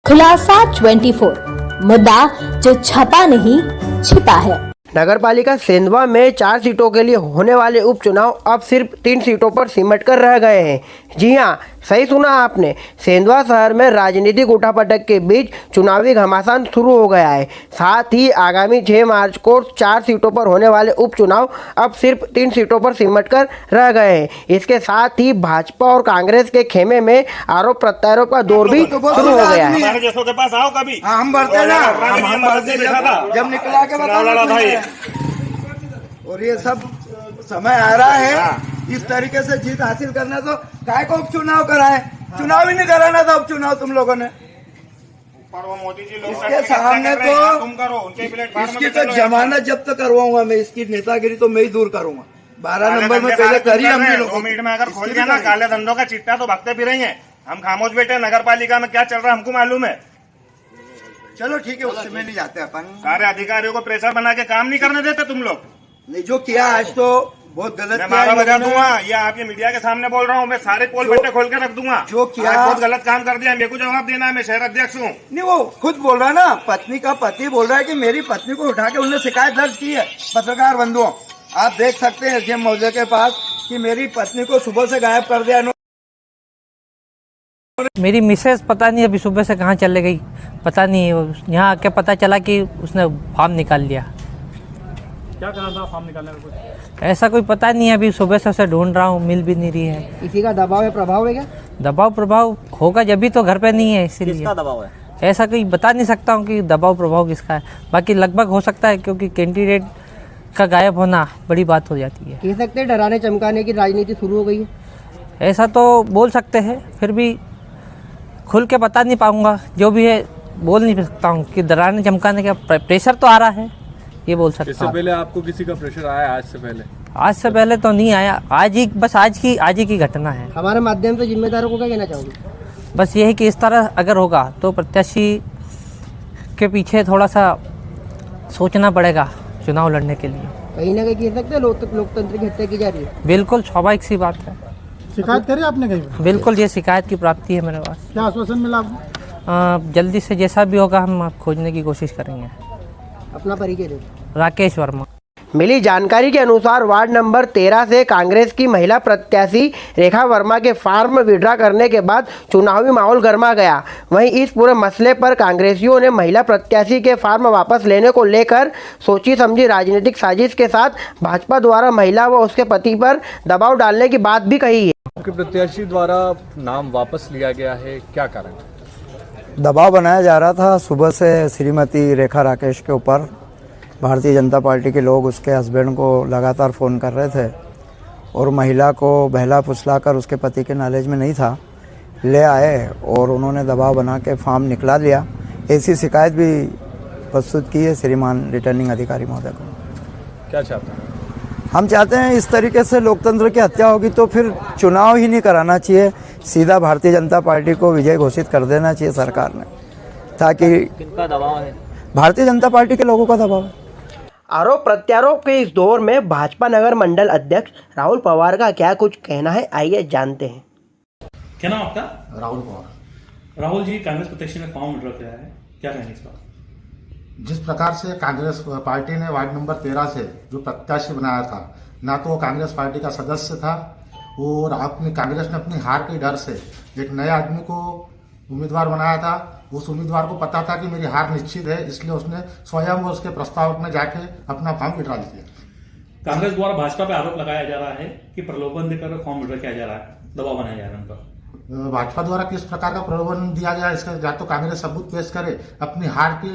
खुलासा 24 मुद्दा जो छपा नहीं छिपा है। नगरपालिका सेंधवा में 4 सीटों के लिए होने वाले उपचुनाव अब सिर्फ 3 सीटों पर सिमट कर रह गए हैं। जी हां, सही सुना आपने। सेंधवा शहर में राजनीतिक उठापटक के बीच चुनावी घमासान शुरू हो गया है। साथ ही आगामी 6 मार्च को 4 सीटों पर होने वाले उपचुनाव अब सिर्फ 3 सीटों पर सिमट कर रह गए हैं। इसके साथ ही भाजपा और कांग्रेस के खेमे में आरोप प्रत्यारोप का दौर भी शुरू हो गया है। हमारे जैसों के पास आओ कभी। हम बढ़ते ना, हम बढ़ते जब निकला के बताओ भाई। और ये सब समय आ रहा है इस तरीके से जीत हासिल करना, तो काय को उपचुनाव कराए? चुनाव ही नहीं कराना था उपचुनाव तुम लोगों ने। मोदी जी लोग इसके सामने तो तुम करो, उनके इसकी तो जमानत जब्त करवाऊंगा मैं, इसकी नेतागिरी तो मैं ही दूर करूंगा। 12 नंबर में पहले करी हमने लोग। 2 मिनट में अगर खोल गया ना काले धंधों का चिट्टा तो भागते भी रही है। हम खामोश बैठे, नगर पालिका में क्या चल रहा है हमको मालूम है। चलो ठीक है, उससे में नहीं जाते अपन। सारे अधिकारियों को प्रेशर बना के काम नहीं करने देते तुम लोग। नहीं, जो किया आज तो बहुत गलत। मैं 12 बजा दूंगा, ये आपके मीडिया के सामने बोल रहा हूँ। मैं सारे पोल बट्टे खोल के रख दूंगा। जो किया बहुत गलत काम कर दिया, मेरे को जवाब देना है। मैं शहर अध्यक्ष हूँ। नहीं, वो खुद बोल रहा है ना, पत्नी का पति बोल रहा है कि मेरी पत्नी को उठा के उन्होंने शिकायत दर्ज की है। पत्रकार बंधुओं, आप देख सकते हैं एसडीएम महोदय के पास कि मेरी पत्नी को सुबह से गायब कर दिया। मेरी मिसेस पता नहीं अभी सुबह से कहाँ चले गई, पता नहीं। यहाँ आके पता चला कि उसने फॉर्म निकाल लिया। क्या करना था फॉर्म निकालने में? कुछ ऐसा कोई पता नहीं है, अभी सुबह से उसे ढूंढ रहा हूँ, मिल भी नहीं रही है। इसी का दबाव या प्रभाव है क्या? दबाव प्रभाव होगा, जब भी तो घर पे नहीं है, इसीलिए। किसका दबाव है? ऐसा कोई बता नहीं सकता हूँ कि दबाव प्रभाव किसका है। बाकी लगभग हो सकता है, क्योंकि कैंडिडेट का गायब होना बड़ी बात हो जाती है। कह सकते हैं डराने चमकाने की राजनीति शुरू हो गई है। ऐसा तो बोल सकते हैं, फिर भी खुल के बता नहीं पाऊंगा। जो भी है बोल नहीं सकता हूँ कि डराने चमकाने का प्रेशर तो आ रहा है, ये बोल सकता हूँ। इससे पहले आपको किसी का प्रेशर आया? आज से पहले? आज से पहले तो नहीं आया, आज ही बस आज ही की घटना है। हमारे माध्यम से जिम्मेदारों को क्या कहना चाहोगे? बस यही कि इस तरह अगर होगा तो प्रत्याशी के पीछे थोड़ा सा सोचना पड़ेगा चुनाव लड़ने के लिए। कहीं ना कहीं कह सकते हैं लोकतंत्र की हत्या की जा रही है। बिल्कुल स्वाभाविक सी बात है। शिकायत करी आपने कहीं? बिल्कुल, ये शिकायत की प्राप्ति है मेरे पास। क्या आश्वासन मिला आपको? जल्दी से जैसा भी होगा हम खोजने की कोशिश करेंगे। अपना परिचय दो। राकेश वर्मा। मिली जानकारी के अनुसार वार्ड नंबर 13 से कांग्रेस की महिला प्रत्याशी रेखा वर्मा के फार्म विड्रा करने के बाद चुनावी माहौल गर्मा गया। वहीं इस पूरे मसले पर कांग्रेसियों ने महिला प्रत्याशी के फार्म वापस लेने को लेकर सोची समझी राजनीतिक साजिश के साथ भाजपा द्वारा महिला व उसके पति पर दबाव डालने की बात भी कही है। आपके प्रत्याशी द्वारा नाम वापस लिया गया है, क्या कारण? दबाव बनाया जा रहा था सुबह से श्रीमती रेखा राकेश के ऊपर। भारतीय जनता पार्टी के लोग उसके हस्बैंड को लगातार फ़ोन कर रहे थे और महिला को बहला फुसला कर, उसके पति के नॉलेज में नहीं था, ले आए और उन्होंने दबाव बना के फॉर्म निकला लिया। ऐसी शिकायत भी प्रस्तुत की है श्रीमान रिटर्निंग अधिकारी महोदय को। क्या चाहते हैं? हम चाहते हैं इस तरीके से लोकतंत्र की हत्या होगी तो फिर चुनाव ही नहीं कराना चाहिए, सीधा भारतीय जनता पार्टी को विजय घोषित कर देना चाहिए सरकार ने, ताकि। किनका दबाव है? भारतीय जनता पार्टी के लोगों का दबाव है। आरोप प्रत्यारोप के इस दौर में भाजपा नगर मंडल अध्यक्ष राहुल पवार का क्या कुछ कहना है, आइए जानते हैं। क्या नाम आपका? राहुल पवार। राहुल जी, कांग्रेस प्रत्याशी ने फॉर्म विड्रॉ किया है, क्या कहेंगे इस बात? जिस प्रकार से कांग्रेस पार्टी ने वार्ड नंबर 13 से जो प्रत्याशी बनाया था, ना तो वो कांग्रेस पार्टी का सदस्य था और अपनी कांग्रेस ने अपनी हार के डर से एक नए आदमी को उम्मीदवार बनाया था। उस उम्मीदवार को पता था कि मेरी हार निश्चित है, इसलिए उसने स्वयं उसके प्रस्ताव में जाके अपना फॉर्म विड्रॉ किया। कांग्रेस द्वारा भाजपा पे आरोप लगाया जा रहा है कि प्रलोभन देकर फॉर्म विड्रॉ किया जा रहा है, दबाव बनाया जा रहा है उन पर। भाजपा द्वारा किस प्रकार का प्रलोभन दिया गया, इसका या तो कांग्रेस सबूत पेश करे। अपनी हार के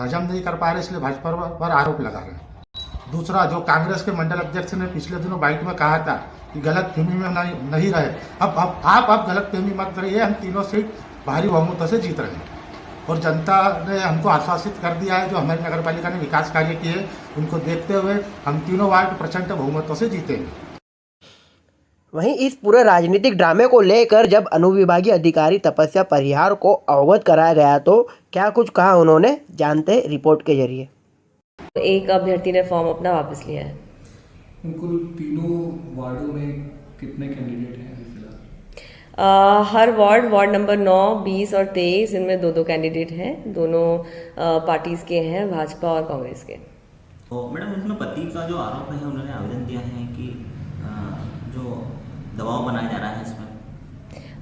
हजम नहीं कर पा रहे, इसलिए भाजपा पर आरोप लगा रहे हैं। दूसरा, जो कांग्रेस के मंडल अध्यक्ष ने पिछले दिनों बाइट में कहा था कि गलत फहमी में नहीं रहे, अब आप गलत फहमी मत रहिए, हम तीनों सीट भारी बहुमतों से जीत रहे हैं और जनता ने हमको आश्वासित कर दिया है। जो हमारी नगर पालिका ने विकास कार्य किए, उनको देखते हुए हम तीनों वार्ड प्रचंड बहुमतों से जीतेंगे। वहीं इस पूरे राजनीतिक ड्रामे को लेकर जब अनुविभागीय अधिकारी तपस्या परिहार को अवगत कराया गया तो क्या कुछ कहा उन्होंने, जानते हैं रिपोर्ट के जरिए। एक अभ्यर्थी ने फॉर्म अपना वापस लिया है। कुल तीनों वार्डों में कितने कैंडिडेट हैं? हर वार्ड नंबर 9, 20 और 23 इनमें 2-2 कैंडिडेट हैं, दोनों पार्टीज के हैं, भाजपा और कांग्रेस के। तो मैडम उसमें पति का जो आरोप है उन्होंने आवेदन दिया है कि जो दबाव बनाया जा रहा है इसमें,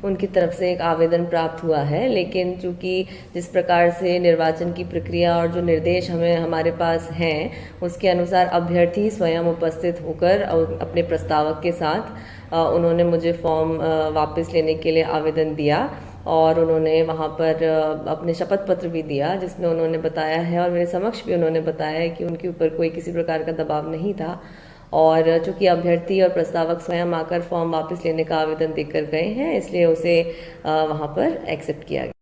उनकी तरफ से एक आवेदन प्राप्त हुआ है, लेकिन चूंकि जिस प्रकार से निर्वाचन की प्रक्रिया और जो निर्देश हमारे पास हैं उसके अनुसार अभ्यर्थी स्वयं उपस्थित होकर अपने प्रस्तावक के साथ उन्होंने मुझे फॉर्म वापस लेने के लिए आवेदन दिया और उन्होंने वहाँ पर अपने शपथ पत्र भी दिया जिसमें उन्होंने बताया है और मेरे समक्ष भी उन्होंने बताया है कि उनके ऊपर कोई किसी प्रकार का दबाव नहीं था और चूंकि अभ्यर्थी और प्रस्तावक स्वयं आकर फॉर्म वापस लेने का आवेदन देकर गए हैं इसलिए उसे वहाँ पर एक्सेप्ट किया गया।